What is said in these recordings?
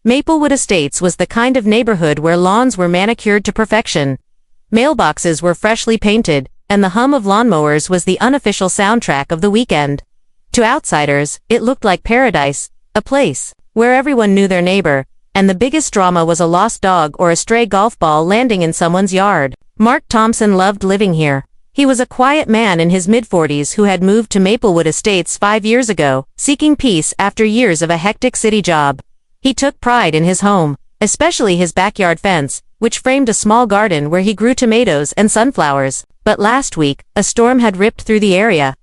Maplewood Estates was the kind of neighborhood where lawns were manicured to perfection. Mailboxes were freshly painted, and the hum of lawnmowers was the unofficial soundtrack of the weekend. To outsiders, it looked like paradise, a place where everyone knew their neighbor, and the biggest drama was a lost dog or a stray golf ball landing in someone's yard. Mark Thompson loved living here. He was a quiet man in his mid-40s who had moved to Maplewood Estates 5 years ago, seeking peace after years of a hectic city job. He took pride in his home, especially his backyard fence, which framed a small garden where he grew tomatoes and sunflowers. But last week, a storm had ripped through the area.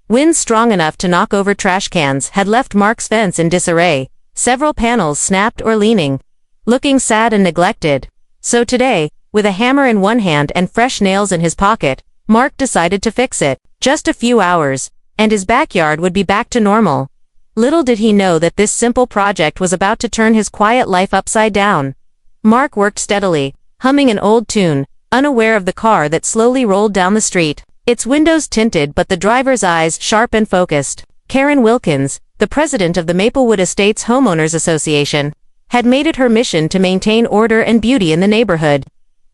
Winds strong enough to knock over trash cans had left Mark's fence in disarray, several panels snapped or leaning, looking sad and neglected. So today, with a hammer in one hand and fresh nails in his pocket, Mark decided to fix it. Just a few hours, and his backyard would be back to normal. Little did he know that this simple project was about to turn his quiet life upside down. Mark worked steadily, humming an old tune, unaware of the car that slowly rolled down the street, its windows tinted but the driver's eyes sharp and focused. Karen Wilkins, the president of the Maplewood Estates Homeowners Association, had made it her mission to maintain order and beauty in the neighborhood.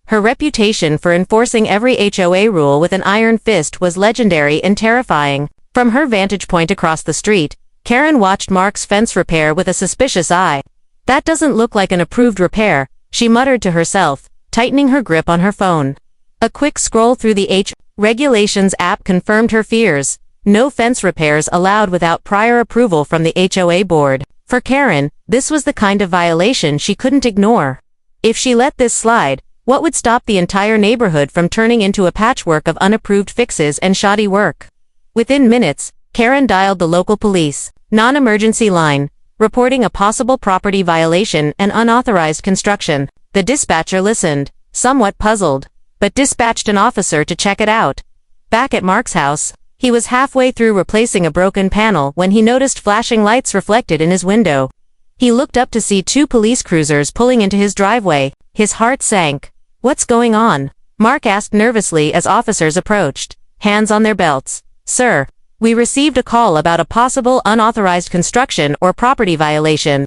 Her reputation for enforcing every HOA rule with an iron fist was legendary and terrifying. From her vantage point across the street, Karen watched Mark's fence repair with a suspicious eye. "That doesn't look like an approved repair," she muttered to herself, tightening her grip on her phone. A quick scroll through the regulations app confirmed her fears. No fence repairs allowed without prior approval from the HOA board. For Karen, this was the kind of violation she couldn't ignore. If she let this slide, what would stop the entire neighborhood from turning into a patchwork of unapproved fixes and shoddy work? Within minutes, Karen dialed the local police non-emergency line, reporting a possible property violation and unauthorized construction. The dispatcher listened, somewhat puzzled, but dispatched an officer to check it out. Back at Mark's house, he was halfway through replacing a broken panel when he noticed flashing lights reflected in his window. He looked up to see 2 police cruisers pulling into his driveway. His heart sank. "What's going on?" Mark asked nervously as officers approached, hands on their belts. "Sir, we received a call about a possible unauthorized construction or property violation,"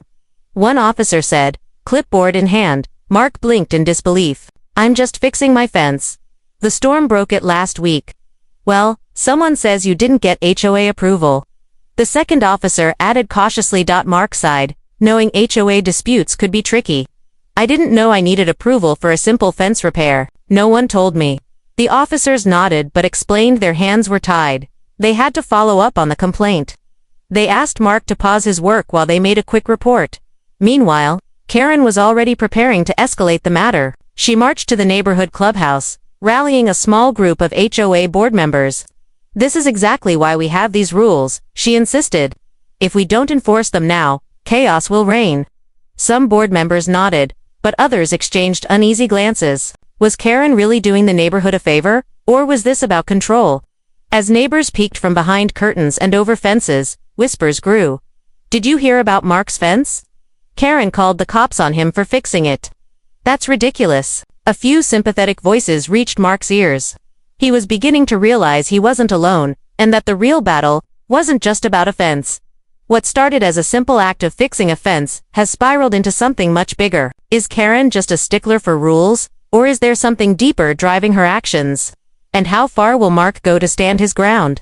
one officer said, clipboard in hand. Mark blinked in disbelief. "I'm just fixing my fence. The storm broke it last week." "Well, someone says you didn't get HOA approval," the second officer added cautiously. Mark sighed, knowing HOA disputes could be tricky. "I didn't know I needed approval for a simple fence repair. No one told me." The officers nodded but explained their hands were tied. They had to follow up on the complaint. They asked Mark to pause his work while they made a quick report. Meanwhile, Karen was already preparing to escalate the matter. She marched to the neighborhood clubhouse, rallying a small group of HOA board members. "This is exactly why we have these rules," she insisted. "If we don't enforce them now, chaos will reign." Some board members nodded, but others exchanged uneasy glances. Was Karen really doing the neighborhood a favor, or was this about control? As neighbors peeked from behind curtains and over fences, whispers grew. "Did you hear about Mark's fence? Karen called the cops on him for fixing it." "That's ridiculous." A few sympathetic voices reached Mark's ears. He was beginning to realize he wasn't alone, and that the real battle wasn't just about a fence. What started as a simple act of fixing a fence has spiraled into something much bigger. Is Karen just a stickler for rules, or is there something deeper driving her actions? And how far will Mark go to stand his ground?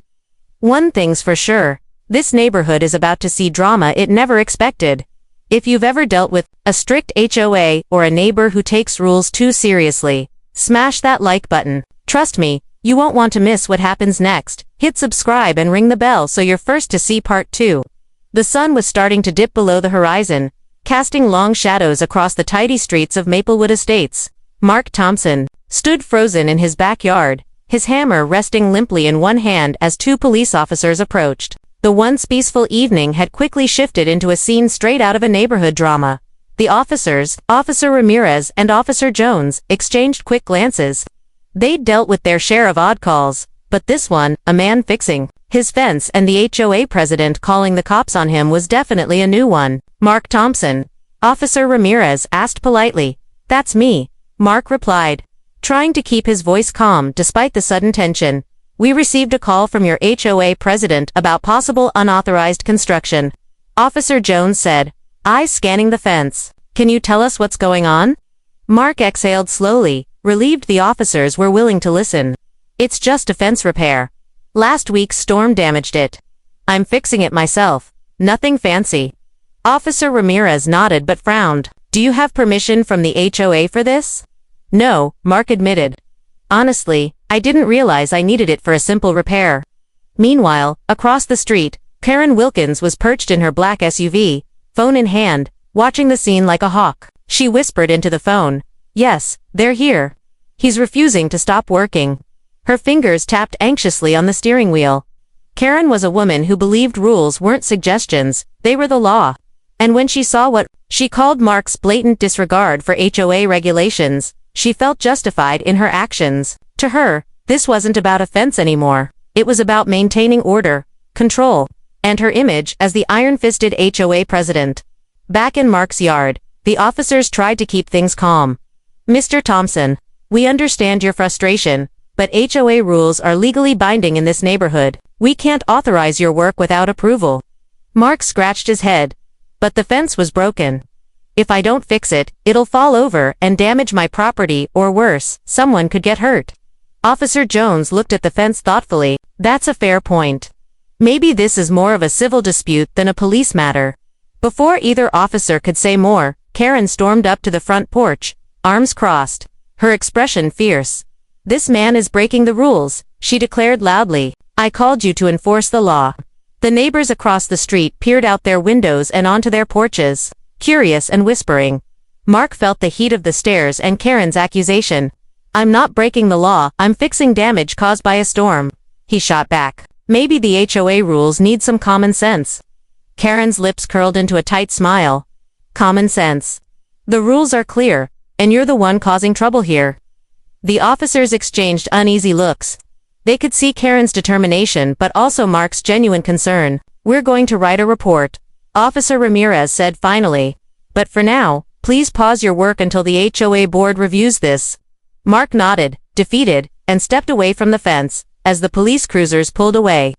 One thing's for sure, this neighborhood is about to see drama it never expected. If you've ever dealt with a strict HOA or a neighbor who takes rules too seriously, smash that like button. Trust me, you won't want to miss what happens next. Hit subscribe and ring the bell so you're first to see part 2. The sun was starting to dip below the horizon, casting long shadows across the tidy streets of Maplewood Estates. Mark Thompson stood frozen in his backyard, his hammer resting limply in one hand as 2 police officers approached. The once peaceful evening had quickly shifted into a scene straight out of a neighborhood drama. The officers, Officer Ramirez and Officer Jones, exchanged quick glances. They'd dealt with their share of odd calls, but this one, a man fixing his fence and the HOA president calling the cops on him, was definitely a new one. "Mark Thompson?" Officer Ramirez asked politely. "That's me," Mark replied, trying to keep his voice calm despite the sudden tension. "We received a call from your HOA president about possible unauthorized construction," Officer Jones said, eyes scanning the fence. Can you tell us what's going on? Mark exhaled slowly, relieved the officers were willing to listen. It's just a fence repair. Last week's storm damaged it. I'm fixing it myself. Nothing fancy. Officer Ramirez nodded but frowned. Do you have permission from the HOA for this? No, Mark admitted. Honestly, I didn't realize I needed it for a simple repair. Meanwhile, across the street, Karen Wilkins was perched in her black SUV, phone in hand, watching the scene like a hawk. She whispered into the phone. Yes, they're here. He's refusing to stop working. Her fingers tapped anxiously on the steering wheel. Karen was a woman who believed rules weren't suggestions, they were the law. And when she saw what she called Mark's blatant disregard for HOA regulations, she felt justified in her actions. To her, this wasn't about a fence anymore. It was about maintaining order, control, and her image as the iron-fisted HOA president. Back in Mark's yard, the officers tried to keep things calm. Mr. Thompson, we understand your frustration, but HOA rules are legally binding in this neighborhood. We can't authorize your work without approval. Mark scratched his head. But the fence was broken. If I don't fix it, it'll fall over and damage my property, or worse, someone could get hurt. Officer Jones looked at the fence thoughtfully. That's a fair point. Maybe this is more of a civil dispute than a police matter. Before either officer could say more, Karen stormed up to the front porch, arms crossed, her expression fierce. This man is breaking the rules, she declared loudly. I called you to enforce the law. The neighbors across the street peered out their windows and onto their porches, curious and whispering. Mark felt the heat of the stares and Karen's accusation. I'm not breaking the law, I'm fixing damage caused by a storm. He shot back. Maybe the HOA rules need some common sense. Karen's lips curled into a tight smile. Common sense. The rules are clear, and you're the one causing trouble here. The officers exchanged uneasy looks. They could see Karen's determination but also Mark's genuine concern. We're going to write a report, Officer Ramirez said finally. But for now, please pause your work until the HOA board reviews this. Mark nodded, defeated, and stepped away from the fence, as the police cruisers pulled away.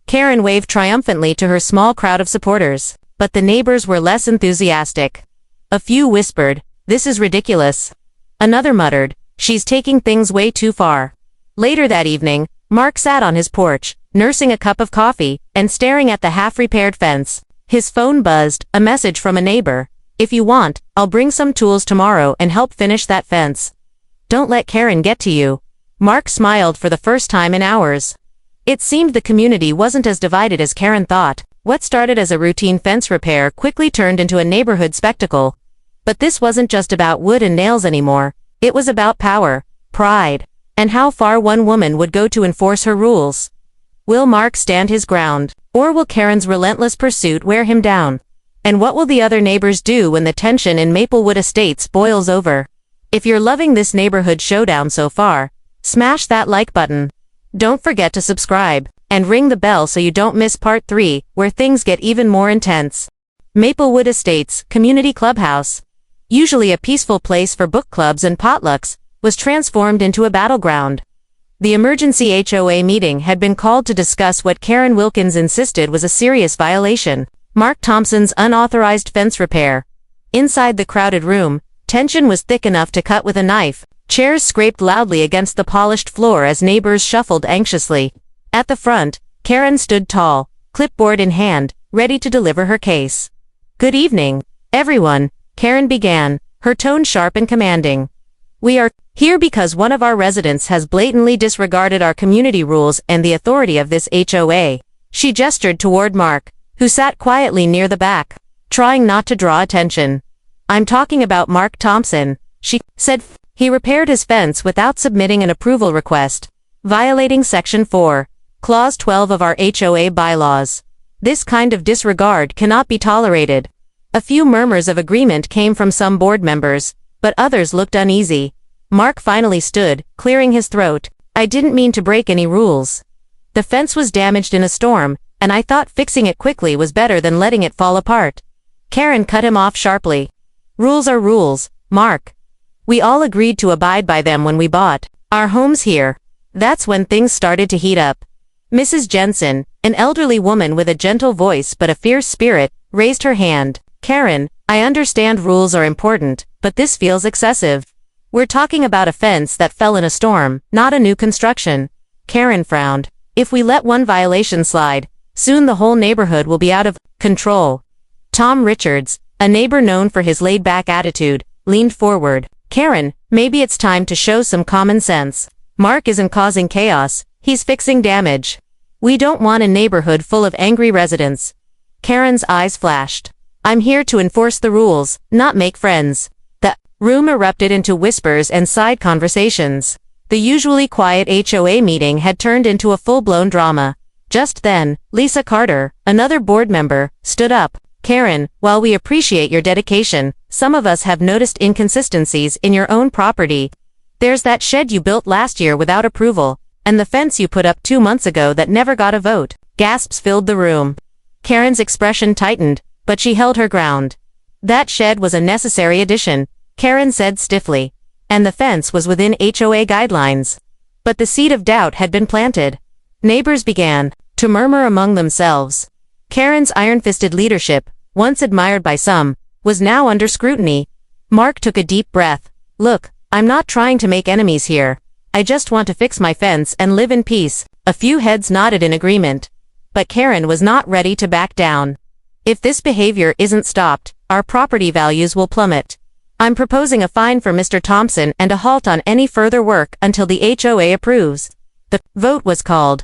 Karen waved triumphantly to her small crowd of supporters, but the neighbors were less enthusiastic. A few whispered, this is ridiculous. Another muttered, she's taking things way too far. Later that evening, Mark sat on his porch, nursing a cup of coffee, and staring at the half-repaired fence. His phone buzzed, a message from a neighbor. If you want, I'll bring some tools tomorrow and help finish that fence. Don't let Karen get to you. Mark smiled for the first time in hours. It seemed the community wasn't as divided as Karen thought. What started as a routine fence repair quickly turned into a neighborhood spectacle. But this wasn't just about wood and nails anymore. It was about power, pride, and how far one woman would go to enforce her rules. Will Mark stand his ground, or will Karen's relentless pursuit wear him down? And what will the other neighbors do when the tension in Maplewood Estates boils over? If you're loving this neighborhood showdown so far, smash that like button. Don't forget to subscribe, and ring the bell so you don't miss part 3, where things get even more intense. Maplewood Estates, Community Clubhouse, usually a peaceful place for book clubs and potlucks, was transformed into a battleground. The emergency HOA meeting had been called to discuss what Karen Wilkins insisted was a serious violation, Mark Thompson's unauthorized fence repair. Inside the crowded room, tension was thick enough to cut with a knife. Chairs scraped loudly against the polished floor as neighbors shuffled anxiously. At the front, Karen stood tall, clipboard in hand, ready to deliver her case. Good evening, everyone, Karen began, her tone sharp and commanding. We are here because one of our residents has blatantly disregarded our community rules and the authority of this HOA. She gestured toward Mark, who sat quietly near the back, trying not to draw attention. I'm talking about Mark Thompson, she said. He repaired his fence without submitting an approval request, violating Section 4, Clause 12 of our HOA bylaws. This kind of disregard cannot be tolerated. A few murmurs of agreement came from some board members, but others looked uneasy. Mark finally stood, clearing his throat. I didn't mean to break any rules. The fence was damaged in a storm, and I thought fixing it quickly was better than letting it fall apart. Karen cut him off sharply. Rules are rules, Mark. We all agreed to abide by them when we bought our homes here. That's when things started to heat up. Mrs. Jensen, an elderly woman with a gentle voice but a fierce spirit, raised her hand. Karen, I understand rules are important, but this feels excessive. We're talking about a fence that fell in a storm, not a new construction. Karen frowned. If we let one violation slide, soon the whole neighborhood will be out of control. Tom Richards, a neighbor known for his laid-back attitude, leaned forward. Karen, maybe it's time to show some common sense. Mark isn't causing chaos, he's fixing damage. We don't want a neighborhood full of angry residents. Karen's eyes flashed. I'm here to enforce the rules, not make friends. The room erupted into whispers and side conversations. The usually quiet HOA meeting had turned into a full-blown drama. Just then, Lisa Carter, another board member, stood up. Karen, while we appreciate your dedication, some of us have noticed inconsistencies in your own property. There's that shed you built last year without approval, and the fence you put up 2 months ago that never got a vote. Gasps filled the room. Karen's expression tightened, but she held her ground. That shed was a necessary addition, Karen said stiffly, and the fence was within HOA guidelines. But the seed of doubt had been planted. Neighbors began to murmur among themselves. Karen's iron-fisted leadership, once admired by some, was now under scrutiny. Mark took a deep breath. Look, I'm not trying to make enemies here. I just want to fix my fence and live in peace. A few heads nodded in agreement. But Karen was not ready to back down. If this behavior isn't stopped, our property values will plummet. I'm proposing a fine for Mr. Thompson and a halt on any further work until the HOA approves. The vote was called.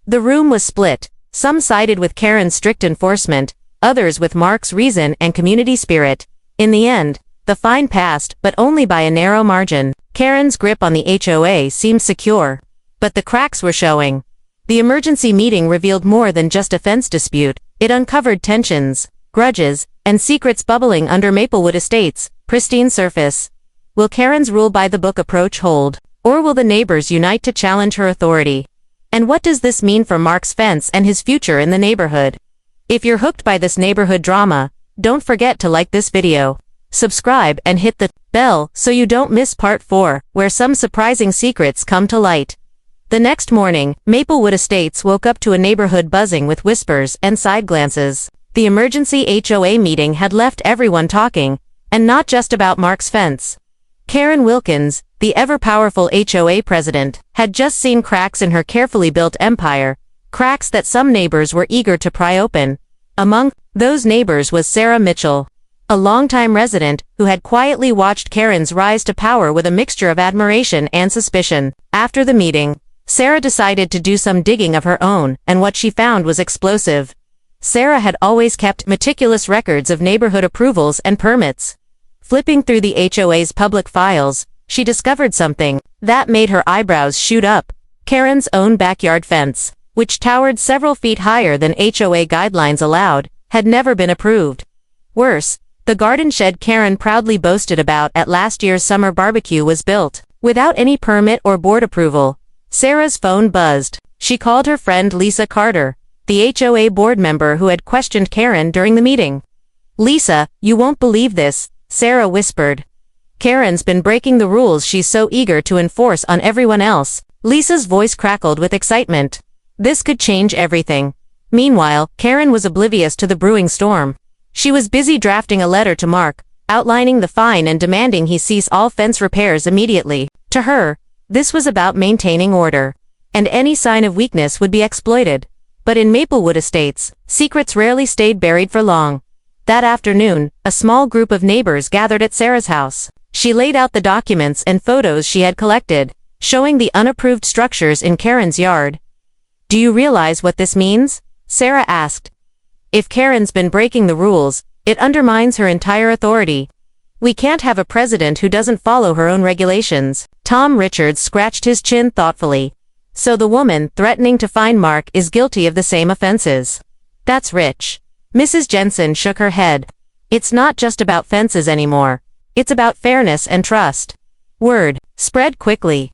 The room was split. Some sided with Karen's strict enforcement, others with Mark's reason and community spirit. In the end, the fine passed, but only by a narrow margin. Karen's grip on the HOA seemed secure. But the cracks were showing. The emergency meeting revealed more than just a fence dispute. It uncovered tensions, grudges, and secrets bubbling under Maplewood Estates' pristine surface. Will Karen's rule-by-the-book approach hold, or will the neighbors unite to challenge her authority? And what does this mean for Mark's fence and his future in the neighborhood? If you're hooked by this neighborhood drama, don't forget to like this video, subscribe and hit the bell so you don't miss part 4, where some surprising secrets come to light. The next morning, Maplewood Estates woke up to a neighborhood buzzing with whispers and side glances. The emergency HOA meeting had left everyone talking, and not just about Mark's fence. Karen Wilkins, the ever-powerful HOA president, had just seen cracks in her carefully built empire, cracks that some neighbors were eager to pry open. Among those neighbors was Sarah Mitchell, a longtime resident who had quietly watched Karen's rise to power with a mixture of admiration and suspicion. After the meeting, Sarah decided to do some digging of her own, and what she found was explosive. Sarah had always kept meticulous records of neighborhood approvals and permits. Flipping through the HOA's public files, she discovered something that made her eyebrows shoot up. Karen's own backyard fence, which towered several feet higher than HOA guidelines allowed, had never been approved. Worse, the garden shed Karen proudly boasted about at last year's summer barbecue was built without any permit or board approval. Sarah's phone buzzed. She called her friend Lisa Carter, the HOA board member who had questioned Karen during the meeting. Lisa, you won't believe this, Sarah whispered. Karen's been breaking the rules she's so eager to enforce on everyone else. Lisa's voice crackled with excitement. This could change everything. Meanwhile, Karen was oblivious to the brewing storm. She was busy drafting a letter to Mark, outlining the fine and demanding he cease all fence repairs immediately. To her, this was about maintaining order, and any sign of weakness would be exploited. But in Maplewood Estates, secrets rarely stayed buried for long. That afternoon, a small group of neighbors gathered at Sarah's house. She laid out the documents and photos she had collected, showing the unapproved structures in Karen's yard. Do you realize what this means? Sarah asked. If Karen's been breaking the rules, it undermines her entire authority. We can't have a president who doesn't follow her own regulations. Tom Richards scratched his chin thoughtfully. So the woman threatening to fine Mark is guilty of the same offenses. That's rich. Mrs. Jensen shook her head. It's not just about fences anymore. It's about fairness and trust. Word spread quickly.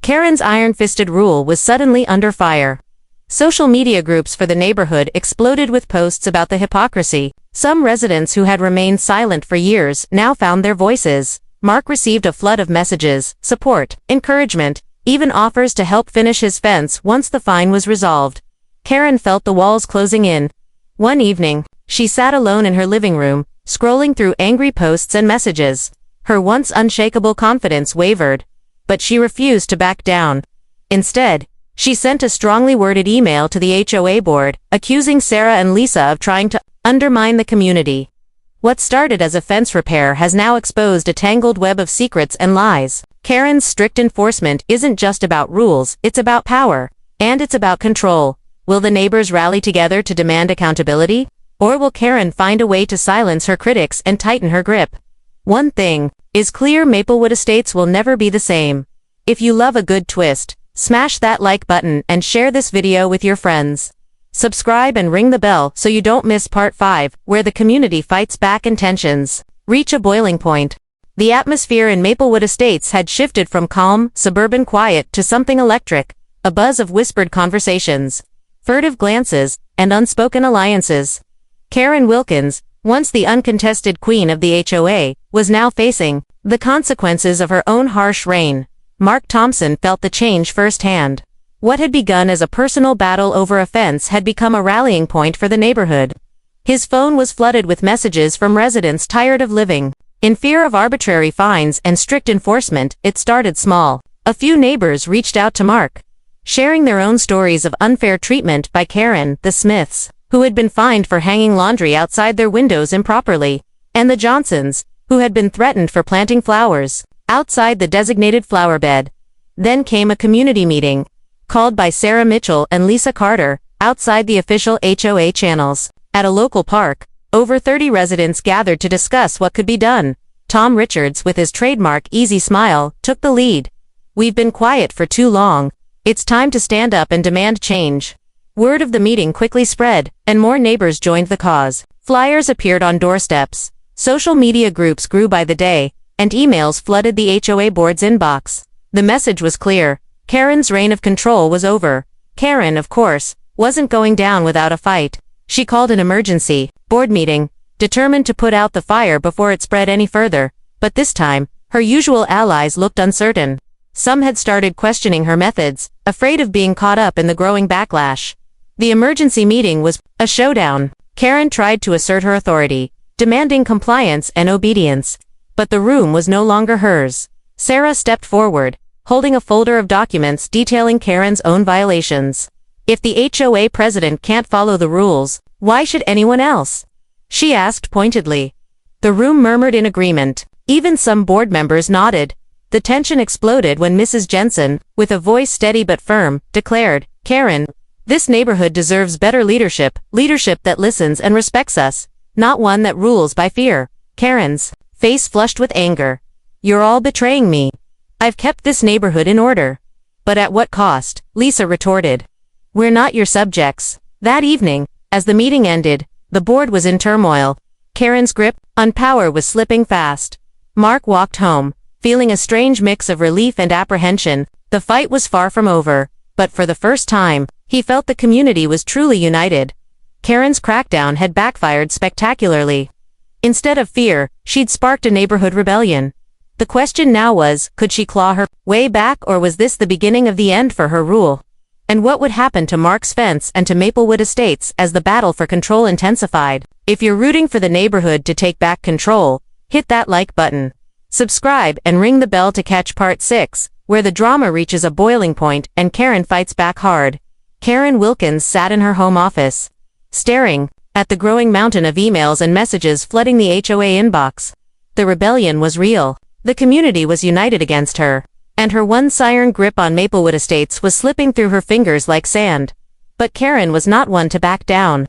Karen's iron-fisted rule was suddenly under fire. Social media groups for the neighborhood exploded with posts about the hypocrisy. Some residents who had remained silent for years now found their voices. Mark received a flood of messages, support, encouragement, even offers to help finish his fence once the fine was resolved. Karen felt the walls closing in. One evening, she sat alone in her living room, scrolling through angry posts and messages. Her once unshakable confidence wavered, but she refused to back down. Instead, she sent a strongly worded email to the HOA board, accusing Sarah and Lisa of trying to undermine the community. What started as a fence repair has now exposed a tangled web of secrets and lies. Karen's strict enforcement isn't just about rules, it's about power. And it's about control. Will the neighbors rally together to demand accountability? Or will Karen find a way to silence her critics and tighten her grip? One thing is clear: Maplewood Estates will never be the same. If you love a good twist, smash that like button and share this video with your friends. Subscribe and ring the bell so you don't miss part 5, where the community fights back and tensions reach a boiling point. The atmosphere in Maplewood Estates had shifted from calm, suburban quiet to something electric, a buzz of whispered conversations, furtive glances, and unspoken alliances. Karen Wilkins, once the uncontested queen of the HOA, was now facing the consequences of her own harsh reign. Mark Thompson felt the change firsthand. What had begun as a personal battle over a fence had become a rallying point for the neighborhood. His phone was flooded with messages from residents tired of living in fear of arbitrary fines and strict enforcement. It started small. A few neighbors reached out to Mark, sharing their own stories of unfair treatment by Karen, the Smiths, who had been fined for hanging laundry outside their windows improperly, and the Johnsons, who had been threatened for planting flowers outside the designated flower bed. Then came a community meeting, called by Sarah Mitchell and Lisa Carter, outside the official HOA channels. At a local park, over 30 residents gathered to discuss what could be done. Tom Richards, with his trademark easy smile, took the lead. "We've been quiet for too long. It's time to stand up and demand change." Word of the meeting quickly spread, and more neighbors joined the cause. Flyers appeared on doorsteps. Social media groups grew by the day, and emails flooded the HOA board's inbox. The message was clear: Karen's reign of control was over. Karen, of course, wasn't going down without a fight. She called an emergency board meeting, determined to put out the fire before it spread any further. But this time, her usual allies looked uncertain. Some had started questioning her methods, afraid of being caught up in the growing backlash. The emergency meeting was a showdown. Karen tried to assert her authority, demanding compliance and obedience. But the room was no longer hers. Sarah stepped forward, holding a folder of documents detailing Karen's own violations. "If the HOA president can't follow the rules, why should anyone else?" she asked pointedly. The room murmured in agreement. Even some board members nodded. The tension exploded when Mrs. Jensen, with a voice steady but firm, declared, "Karen, this neighborhood deserves better leadership that listens and respects us, not one that rules by fear." Karen's face flushed with anger. "You're all betraying me. I've kept this neighborhood in order." "But at what cost?" Lisa retorted. "We're not your subjects." That evening, as the meeting ended, the board was in turmoil. Karen's grip on power was slipping fast. Mark walked home, feeling a strange mix of relief and apprehension. The fight was far from over, but for the first time, he felt the community was truly united. Karen's crackdown had backfired spectacularly. Instead of fear, she'd sparked a neighborhood rebellion. The question now was, could she claw her way back, or was this the beginning of the end for her rule? And what would happen to Mark's fence and to Maplewood Estates as the battle for control intensified? If you're rooting for the neighborhood to take back control, hit that like button. Subscribe and ring the bell to catch part 6, where the drama reaches a boiling point and Karen fights back hard. Karen Wilkins sat in her home office, staring at the growing mountain of emails and messages flooding the HOA inbox. The rebellion was real. The community was united against her, and her once iron grip on Maplewood Estates was slipping through her fingers like sand. But Karen was not one to back down.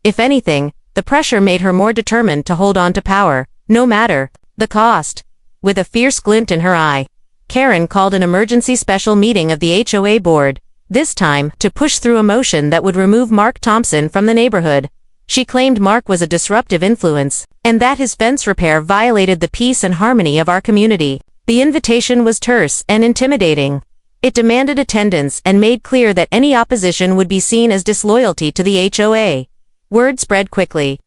If anything, the pressure made her more determined to hold on to power, no matter the cost. With a fierce glint in her eye, Karen called an emergency special meeting of the HOA board, this time to push through a motion that would remove Mark Thompson from the neighborhood. She claimed Mark was a disruptive influence, and that his fence repair violated the peace and harmony of our community. The invitation was terse and intimidating. It demanded attendance and made clear that any opposition would be seen as disloyalty to the HOA. Word spread quickly.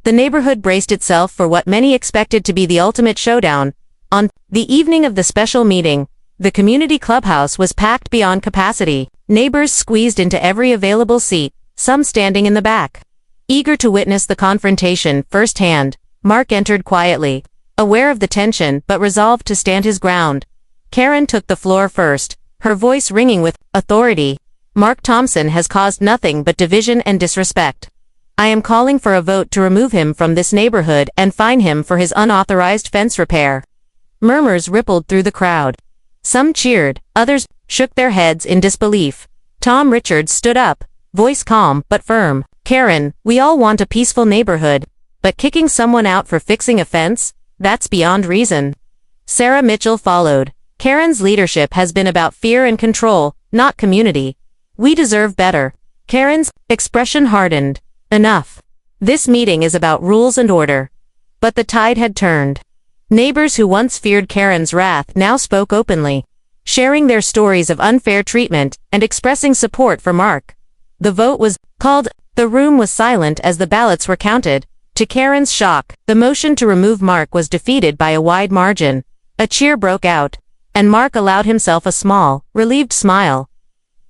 The neighborhood braced itself for what many expected to be the ultimate showdown. On the evening of the special meeting, the community clubhouse was packed beyond capacity. Neighbors squeezed into every available seat, some standing in the back, eager to witness the confrontation firsthand. Mark entered quietly, aware of the tension but resolved to stand his ground. Karen took the floor first, her voice ringing with authority. Mark Thompson has caused nothing but division and disrespect. I am calling for a vote to remove him from this neighborhood and fine him for his unauthorized fence repair. Murmurs rippled through the crowd. Some cheered, others shook their heads in disbelief. Tom Richards stood up, voice calm but firm. Karen, we all want a peaceful neighborhood, but kicking someone out for fixing a fence? That's beyond reason. Sarah Mitchell followed. Karen's leadership has been about fear and control, not community. We deserve better. Karen's expression hardened. Enough. This meeting is about rules and order. But the tide had turned. Neighbors who once feared Karen's wrath now spoke openly, sharing their stories of unfair treatment and expressing support for Mark. The vote was called. The room was silent as the ballots were counted. To Karen's shock, the motion to remove Mark was defeated by a wide margin. A cheer broke out, and Mark allowed himself a small, relieved smile.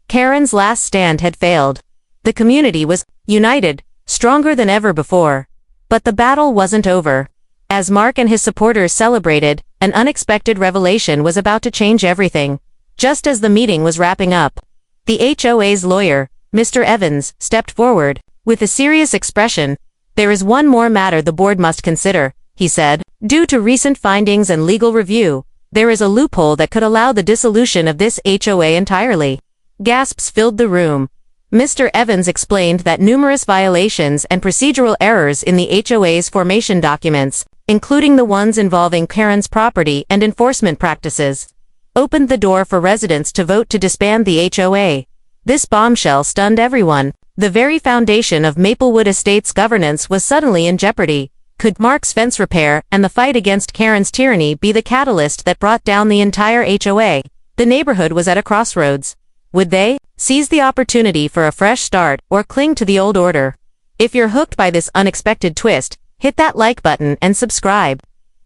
Karen's last stand had failed. The community was united, stronger than ever before. But the battle wasn't over. As Mark and his supporters celebrated, an unexpected revelation was about to change everything. Just as the meeting was wrapping up, the HOA's lawyer, Mr. Evans, stepped forward. With a serious expression, "There is one more matter the board must consider," he said. "Due to recent findings and legal review, there is a loophole that could allow the dissolution of this HOA entirely." Gasps filled the room. Mr. Evans explained that numerous violations and procedural errors in the HOA's formation documents, including the ones involving Karen's property and enforcement practices, opened the door for residents to vote to disband the HOA. This bombshell stunned everyone. The very foundation of Maplewood Estates governance was suddenly in jeopardy. Could Mark's fence repair and the fight against Karen's tyranny be the catalyst that brought down the entire HOA? The neighborhood was at a crossroads. Would they seize the opportunity for a fresh start or cling to the old order? If you're hooked by this unexpected twist, hit that like button and subscribe.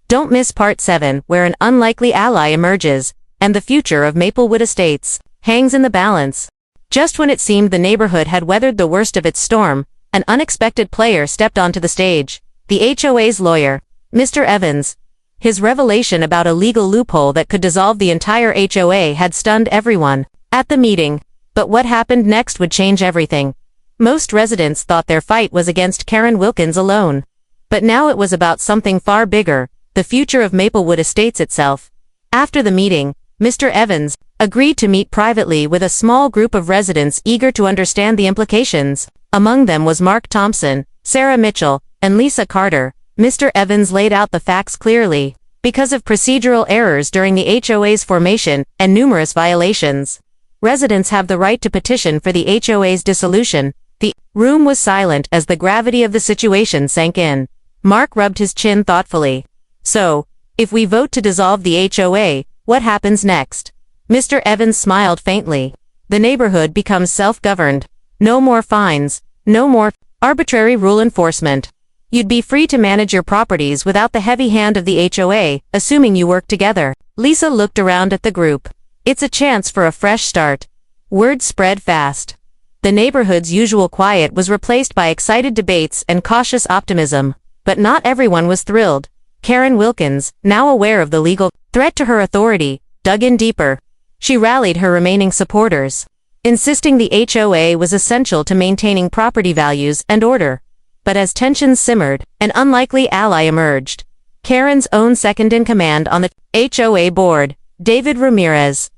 Don't miss part 7, where an unlikely ally emerges, and the future of Maplewood Estates hangs in the balance. Just when it seemed the neighborhood had weathered the worst of its storm, an unexpected player stepped onto the stage. The HOA's lawyer, Mr. Evans. His revelation about a legal loophole that could dissolve the entire HOA had stunned everyone at the meeting. But what happened next would change everything. Most residents thought their fight was against Karen Wilkins alone. But now it was about something far bigger, the future of Maplewood Estates itself. After the meeting, Mr. Evans agreed to meet privately with a small group of residents eager to understand the implications. Among them was Mark Thompson, Sarah Mitchell, and Lisa Carter. Mr. Evans laid out the facts clearly. Because of procedural errors during the HOA's formation and numerous violations, residents have the right to petition for the HOA's dissolution. The room was silent as the gravity of the situation sank in. Mark rubbed his chin thoughtfully. So, if we vote to dissolve the HOA, what happens next? Mr. Evans smiled faintly. The neighborhood becomes self-governed. No more fines. No more arbitrary rule enforcement. You'd be free to manage your properties without the heavy hand of the HOA, assuming you work together. Lisa looked around at the group. It's a chance for a fresh start. Word spread fast. The neighborhood's usual quiet was replaced by excited debates and cautious optimism. But not everyone was thrilled. Karen Wilkins, now aware of the legal threat to her authority, dug in deeper. She rallied her remaining supporters, insisting the HOA was essential to maintaining property values and order. But as tensions simmered, an unlikely ally emerged. Karen's own second-in-command on the HOA board, David Ramirez.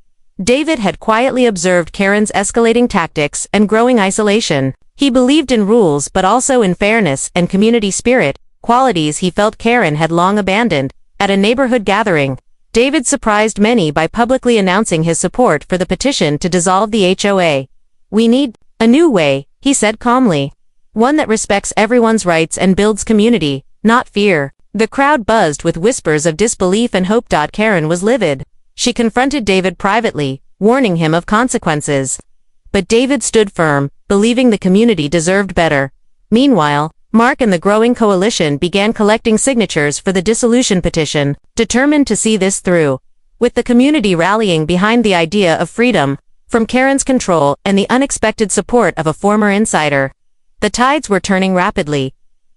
David had quietly observed Karen's escalating tactics and growing isolation. He believed in rules but also in fairness and community spirit, qualities he felt Karen had long abandoned. At a neighborhood gathering, David surprised many by publicly announcing his support for the petition to dissolve the HOA. "We need a new way," he said calmly. "One that respects everyone's rights and builds community, not fear." The crowd buzzed with whispers of disbelief and hope. Karen was livid. She confronted David privately, warning him of consequences. But David stood firm, believing the community deserved better. Meanwhile, Mark and the growing coalition began collecting signatures for the dissolution petition, determined to see this through. With the community rallying behind the idea of freedom from Karen's control and the unexpected support of a former insider, the tides were turning rapidly.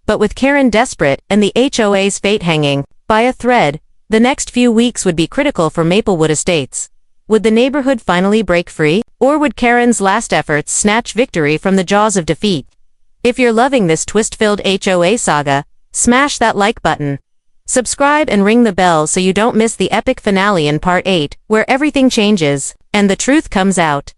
But with Karen desperate and the HOA's fate hanging by a thread, the next few weeks would be critical for Maplewood Estates. Would the neighborhood finally break free, or would Karen's last efforts snatch victory from the jaws of defeat? If you're loving this twist-filled HOA saga, smash that like button. Subscribe and ring the bell so you don't miss the epic finale in Part 8, where everything changes, and the truth comes out.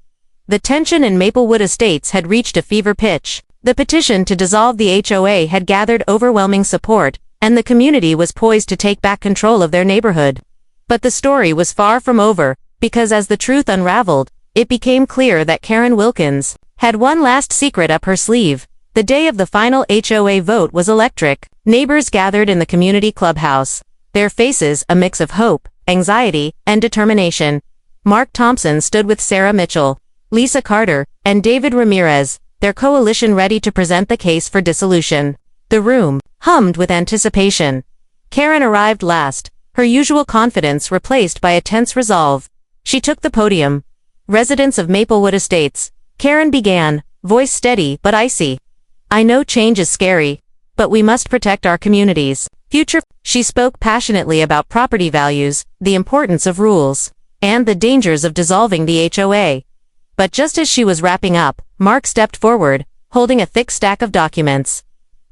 The tension in Maplewood Estates had reached a fever pitch. The petition to dissolve the HOA had gathered overwhelming support, and the community was poised to take back control of their neighborhood. But the story was far from over, because as the truth unraveled, it became clear that Karen Wilkins had one last secret up her sleeve. The day of the final HOA vote was electric. Neighbors gathered in the community clubhouse, their faces a mix of hope, anxiety, and determination. Mark Thompson stood with Sarah Mitchell, Lisa Carter, and David Ramirez, their coalition ready to present the case for dissolution. The room hummed with anticipation. Karen arrived last, her usual confidence replaced by a tense resolve. She took the podium. Residents of Maplewood Estates, Karen began, voice steady but icy. I know change is scary, but we must protect our communities. She spoke passionately about property values, the importance of rules, and the dangers of dissolving the HOA. But just as she was wrapping up, Mark stepped forward, holding a thick stack of documents.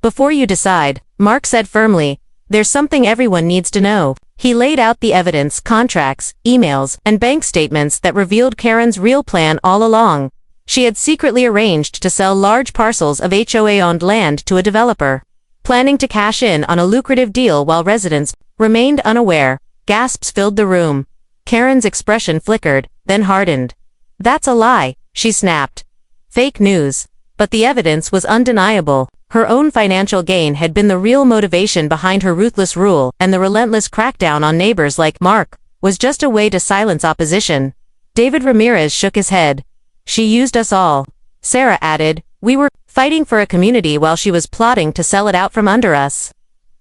Before you decide, Mark said firmly, there's something everyone needs to know. He laid out the evidence, contracts, emails, and bank statements that revealed Karen's real plan all along. She had secretly arranged to sell large parcels of HOA-owned land to a developer, planning to cash in on a lucrative deal while residents remained unaware. Gasps filled the room. Karen's expression flickered, then hardened. That's a lie, she snapped. Fake news. But the evidence was undeniable. Her own financial gain had been the real motivation behind her ruthless rule, and the relentless crackdown on neighbors like Mark was just a way to silence opposition. David Ramirez shook his head. She used us all. Sarah added, we were fighting for a community while she was plotting to sell it out from under us.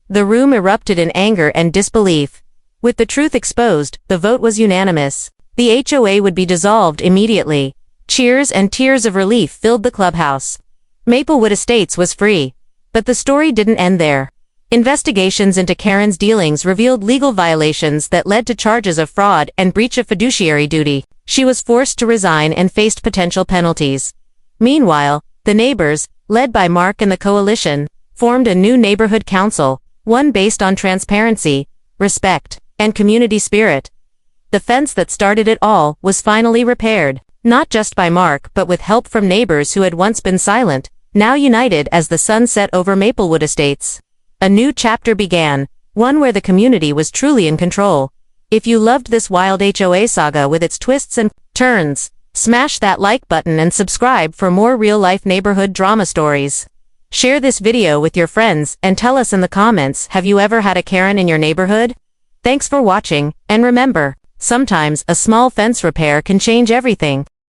The room erupted in anger and disbelief. With the truth exposed, the vote was unanimous. The HOA would be dissolved immediately. Cheers and tears of relief filled the clubhouse. Maplewood Estates was free. But the story didn't end there. Investigations into Karen's dealings revealed legal violations that led to charges of fraud and breach of fiduciary duty. She was forced to resign and faced potential penalties. Meanwhile, the neighbors, led by Mark and the coalition, formed a new neighborhood council, one based on transparency, respect, and community spirit. The fence that started it all was finally repaired, not just by Mark but with help from neighbors who had once been silent, now united as the sun set over Maplewood Estates. A new chapter began, one where the community was truly in control. If you loved this wild HOA saga with its twists and turns, smash that like button and subscribe for more real-life neighborhood drama stories. Share this video with your friends and tell us in the comments, have you ever had a Karen in your neighborhood? Thanks for watching, and remember, sometimes a small fence repair can change everything.